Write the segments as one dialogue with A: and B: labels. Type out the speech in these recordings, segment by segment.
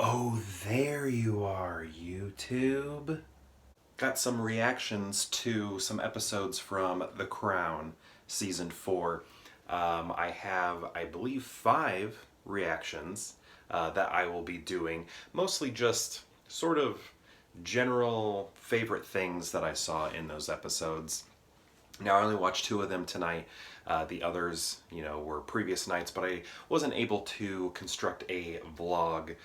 A: Oh, there you are, YouTube. Got some reactions to some episodes from The Crown, Season 4. I have, I believe, 5 reactions that I will be doing. Mostly just sort of general favorite things that I saw in those episodes. Now, I only watched 2 of them tonight. The others, were previous nights, but I wasn't able to construct a vlog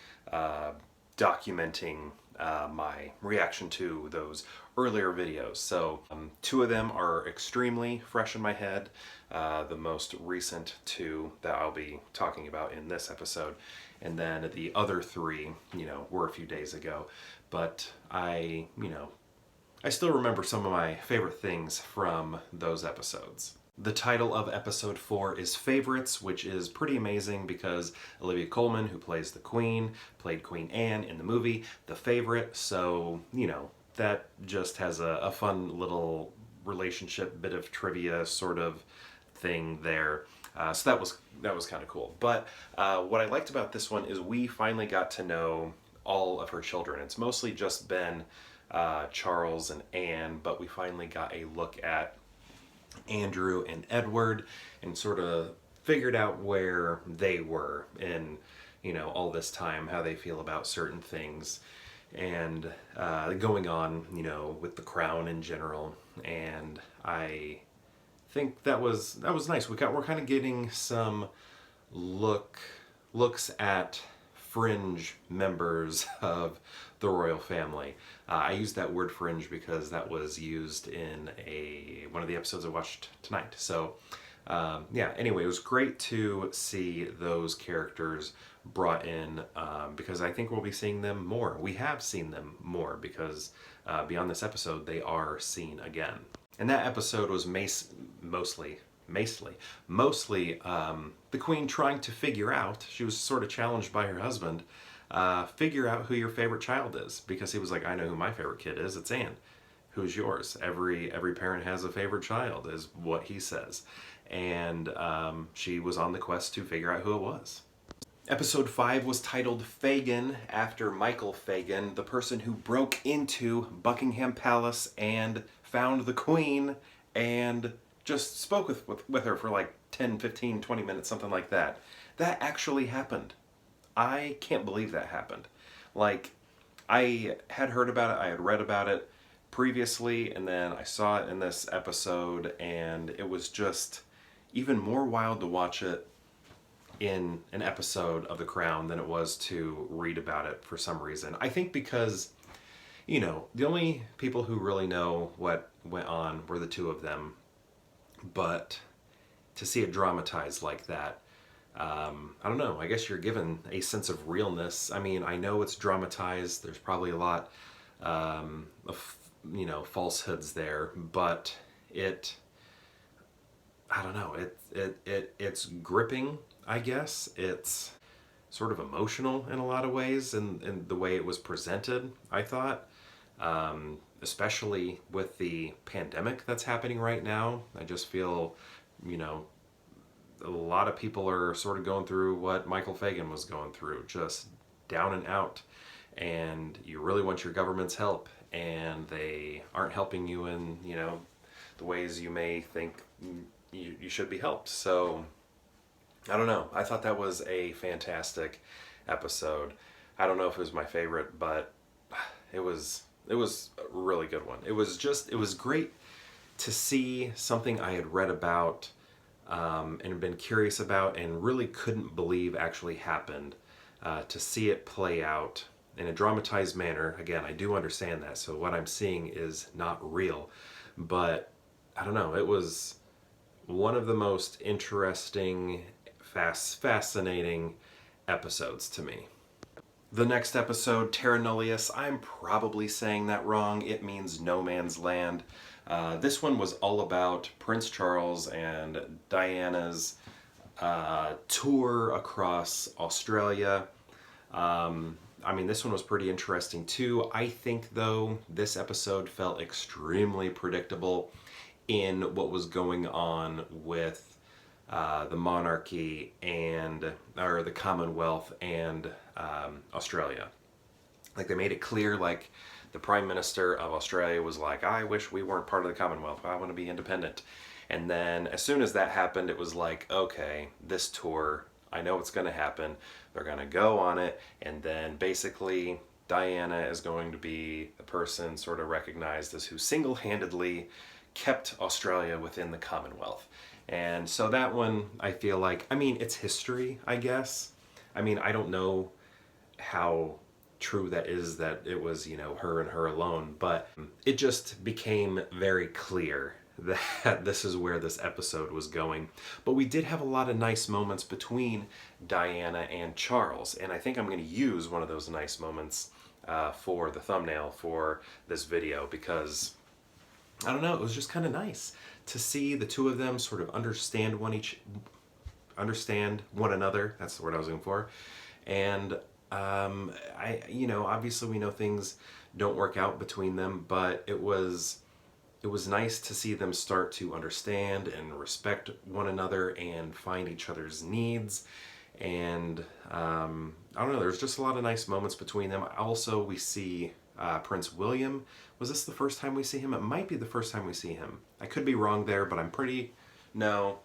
A: documenting my reaction to those earlier videos. So 2 of them are extremely fresh in my head. The most recent 2 that I'll be talking about in this episode. And then the other 3, were a few days ago. But I still remember some of my favorite things from those episodes. The title of episode 4 is Favorites, which is pretty amazing because Olivia Colman, who plays the Queen, played Queen Anne in the movie The Favorite, so, that just has a fun little relationship, bit of trivia sort of thing there. So that was kind of cool. But what I liked about this one is we finally got to know all of her children. It's mostly just been Charles and Anne, but we finally got a look at Andrew and Edward and sort of figured out where they were in, all this time, how they feel about certain things and going on, with the Crown in general. And I think that was nice. We're kind of getting some looks at fringe members of the royal family. I used that word fringe because that was used in one of the episodes I watched tonight. So anyway, it was great to see those characters brought in because I think we'll be seeing them more. We have seen them more because beyond this episode, they are seen again. And that episode was mostly the Queen trying to figure out, she was sort of challenged by her husband, figure out who your favorite child is, because he was like, I know who my favorite kid is, it's Anne. Who's yours? Every parent has a favorite child, is what he says. And she was on the quest to figure out who it was. Episode 5 was titled Fagan, after Michael Fagan, the person who broke into Buckingham Palace and found the Queen and just spoke with her for like 10, 15, 20 minutes, something like that. That actually happened. I can't believe that happened. Like, I had heard about it, I had read about it previously, and then I saw it in this episode, and it was just even more wild to watch it in an episode of The Crown than it was to read about it for some reason. I think because, the only people who really know what went on were the 2 of them, but to see it dramatized like that, I don't know, I guess you're given a sense of realness. I mean, I know it's dramatized, there's probably a lot of, falsehoods there, but I don't know, it's gripping, I guess. It's sort of emotional in a lot of ways in the way it was presented, I thought. Especially with the pandemic that's happening right now. I just feel, a lot of people are sort of going through what Michael Fagan was going through, just down and out. And you really want your government's help, and they aren't helping you in, the ways you may think you should be helped. So, I don't know. I thought that was a fantastic episode. I don't know if it was my favorite, but it was a really good one. It was great to see something I had read about and been curious about and really couldn't believe actually happened, to see it play out in a dramatized manner. Again, I do understand that, so what I'm seeing is not real, but I don't know, it was one of the most interesting, fascinating episodes to me. The next episode, Terra Nullius, I'm probably saying that wrong. It means no man's land. This one was all about Prince Charles and Diana's tour across Australia. This one was pretty interesting too. I think, though, this episode felt extremely predictable in what was going on with the monarchy or the Commonwealth and Australia. Like, they made it clear, like, the Prime Minister of Australia was like, I wish we weren't part of the Commonwealth. I want to be independent. And then as soon as that happened, it was like, okay, this tour, I know it's going to happen. They're going to go on it. And then basically Diana is going to be the person sort of recognized as who single-handedly kept Australia within the Commonwealth. And so that one, I feel like, I mean, it's history, I guess. I mean, I don't know how true that is, that it was, you know, her and her alone, but it just became very clear that this is where this episode was going. But we did have a lot of nice moments between Diana and Charles, and I think I'm going to use one of those nice moments for the thumbnail for this video, because I don't know, it was just kind of nice to see the two of them sort of understand one another. That's the word I was looking for. And you know, obviously we know things don't work out between them, but it was nice to see them start to understand and respect one another and find each other's needs. And I don't know, there's just a lot of nice moments between them. Also, we see Prince William. Was this the first time we see him? It might be the first time we see him. I could be wrong there, but no.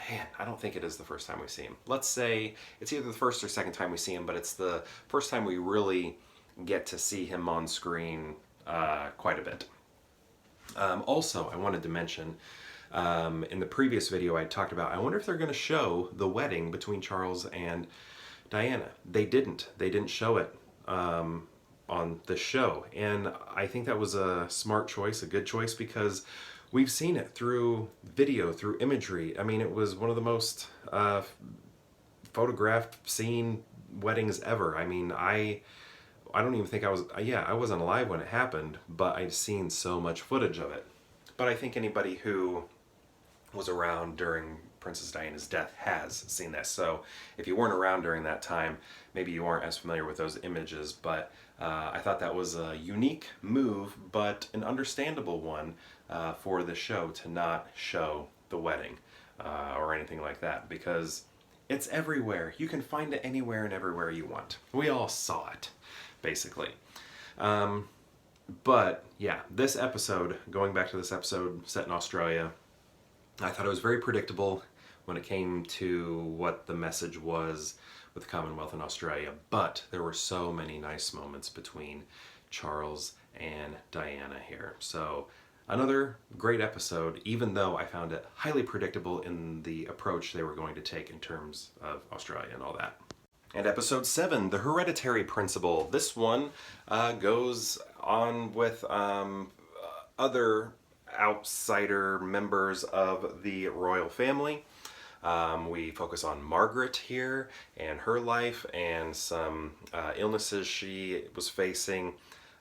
A: Man, I don't think it is the first time we see him. Let's say it's either the first or second time we see him, but it's the first time we really get to see him on screen quite a bit. Also, I wanted to mention, in the previous video I talked about, I wonder if they're going to show the wedding between Charles and Diana. They didn't. They didn't show it on the show. And I think that was a smart choice, a good choice, because we've seen it through video, through imagery. I mean, it was one of the most photographed, seen weddings ever. I mean, I don't even think I wasn't alive when it happened, but I've seen so much footage of it. But I think anybody who was around during Princess Diana's death has seen this. So if you weren't around during that time, maybe you aren't as familiar with those images, but I thought that was a unique move, but an understandable one for the show to not show the wedding or anything like that, because it's everywhere. You can find it anywhere and everywhere you want. We all saw it, basically. But yeah, this episode, going back to this episode set in Australia, I thought it was very predictable when it came to what the message was with the Commonwealth in Australia, but there were so many nice moments between Charles and Diana here. So another great episode, even though I found it highly predictable in the approach they were going to take in terms of Australia and all that. And episode 7, the Hereditary Principle. This one goes on with other outsider members of the royal family. We focus on Margaret here and her life and some illnesses she was facing,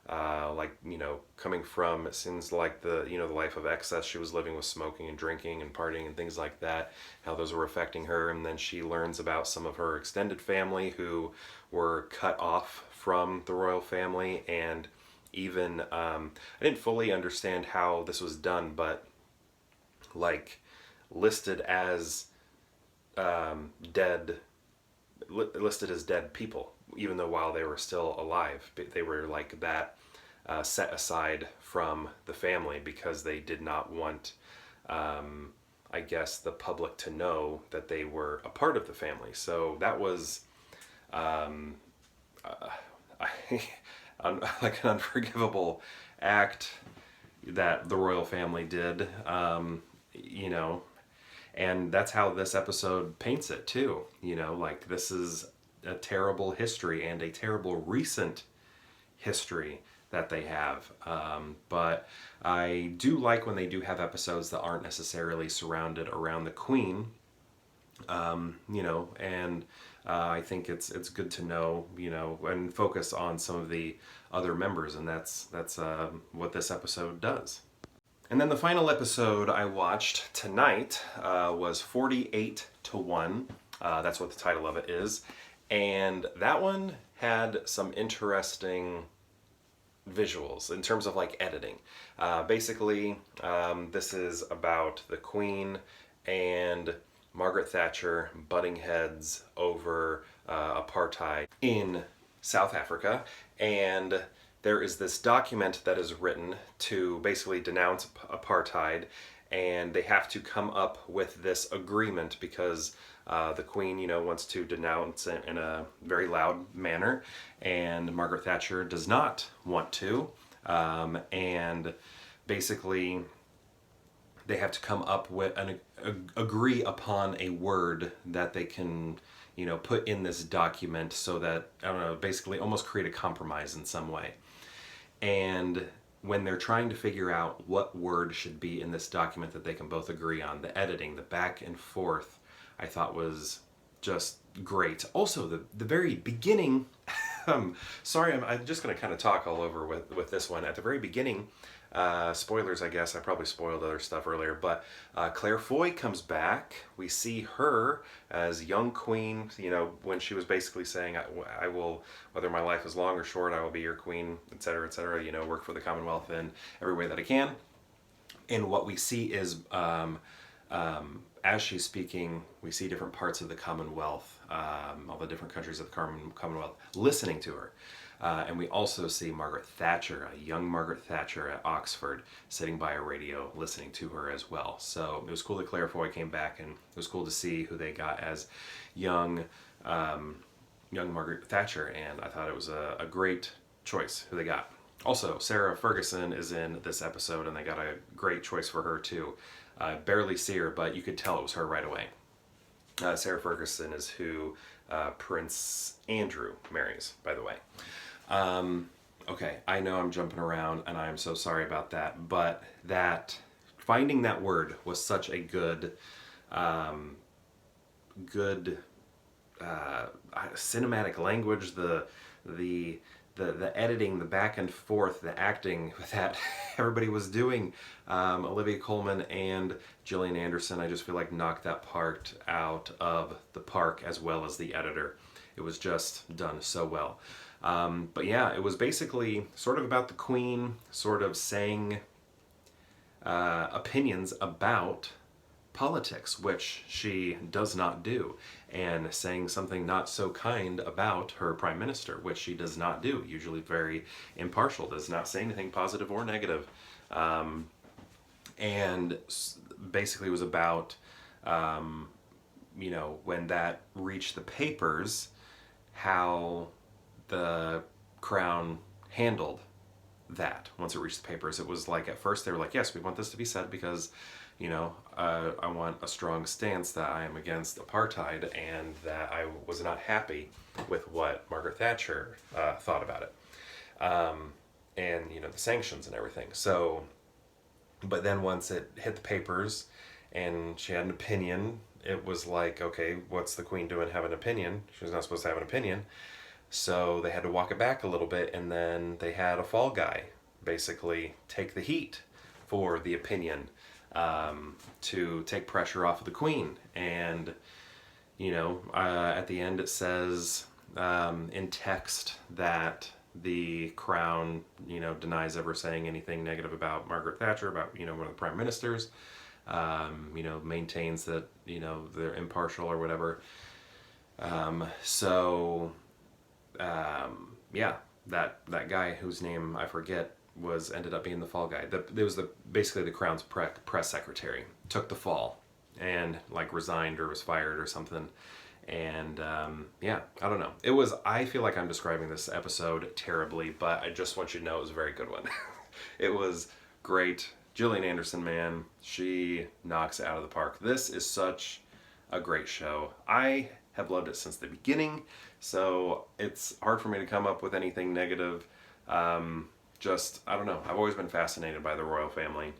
A: like, you know, coming from, it seems like the life of excess she was living with, smoking and drinking and partying and things like that, how those were affecting her. And then she learns about some of her extended family who were cut off from the royal family. And even I didn't fully understand how this was done, but like listed as dead people, even though while they were still alive, they were like that set aside from the family because they did not want, I guess, the public to know that they were a part of the family. So that was like an unforgivable act that the royal family did, you know. And that's how this episode paints it too. You know, like, this is a terrible history and a terrible recent history that they have. But I do like when they do have episodes that aren't necessarily surrounded around the Queen. You know, and I think it's good to know, you know, and focus on some of the other members, and that's what this episode does. And then the final episode I watched tonight was 48-1. That's what the title of it is. And that one had some interesting visuals in terms of like editing. Basically, this is about the Queen and Margaret Thatcher butting heads over apartheid in South Africa, and there is this document that is written to basically denounce apartheid, and they have to come up with this agreement because the Queen, wants to denounce it in a very loud manner, and Margaret Thatcher does not want to, and basically they have to come up with agree upon a word that they can put in this document so that, I don't know, basically almost create a compromise in some way. And when they're trying to figure out what word should be in this document that they can both agree on, the editing, the back and forth, I thought was just great. Also, the very beginning, sorry, I'm just going to kind of talk all over with this one. At the very beginning, spoilers, I guess. I probably spoiled other stuff earlier, but Claire Foy comes back. We see her as young queen, when she was basically saying, I will, whether my life is long or short, I will be your queen, etc., etc., work for the Commonwealth in every way that I can. And what we see is, as she's speaking, we see different parts of the Commonwealth, all the different countries of the Commonwealth listening to her. And we also see Margaret Thatcher, a young Margaret Thatcher at Oxford, sitting by a radio listening to her as well. So it was cool that Claire Foy came back, and it was cool to see who they got as young Margaret Thatcher, and I thought it was a great choice who they got. Also, Sarah Ferguson is in this episode, and they got a great choice for her too. I barely see her, but you could tell it was her right away. Sarah Ferguson is who Prince Andrew marries, by the way. Okay, I know I'm jumping around, and I'm so sorry about that, but finding that word was such a good cinematic language, the editing, the back and forth, the acting that everybody was doing. Olivia Colman and Gillian Anderson, I just feel like knocked that part out of the park, as well as the editor. It was just done so well. But yeah, it was basically sort of about the Queen sort of saying opinions about politics, which she does not do, and saying something not so kind about her prime minister, which she does not do, usually very impartial, does not say anything positive or negative. And basically was about, when that reached the papers, how the Crown handled that. Once it reached the papers, it was like, at first they were like, yes, we want this to be said because I want a strong stance that I am against apartheid, and that I was not happy with what Margaret Thatcher thought about it, and the sanctions and everything. So, but then once it hit the papers and she had an opinion, it was like, okay, what's the Queen doing having an opinion? She's not supposed to have an opinion. So they had to walk it back a little bit, and then they had a fall guy basically take the heat for the opinion, to take pressure off of the Queen. And at the end it says in text that the Crown denies ever saying anything negative about Margaret Thatcher, about one of the prime ministers, maintains that they're impartial or whatever. That guy whose name I forget ended up being the fall guy. There was basically the Crown's press secretary took the fall and resigned or was fired or something. And I don't know. I feel like I'm describing this episode terribly, but I just want you to know it was a very good one. It was great. Gillian Anderson, man, she knocks it out of the park. This is such a great show. I have loved it since the beginning, so it's hard for me to come up with anything negative. I don't know. I've always been fascinated by the royal family,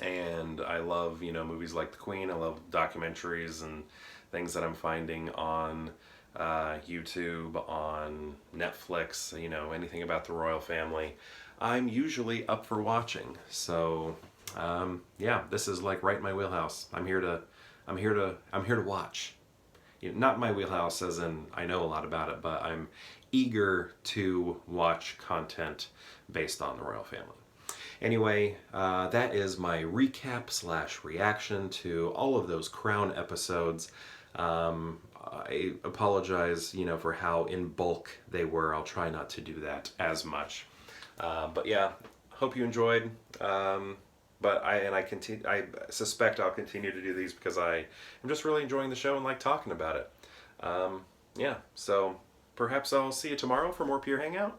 A: and I love, movies like The Queen. I love documentaries and things that I'm finding on YouTube, on Netflix, anything about the royal family. I'm usually up for watching. So, this is right in my wheelhouse. I'm here to watch. Not my wheelhouse as in I know a lot about it, but I'm eager to watch content based on the royal family. Anyway, that is my recap / reaction to all of those Crown episodes. I apologize, for how in bulk they were. I'll try not to do that as much. But yeah, hope you enjoyed. But I suspect I'll continue to do these because I am just really enjoying the show and like talking about it. Yeah, so perhaps I'll see you tomorrow for more Pure Hangout.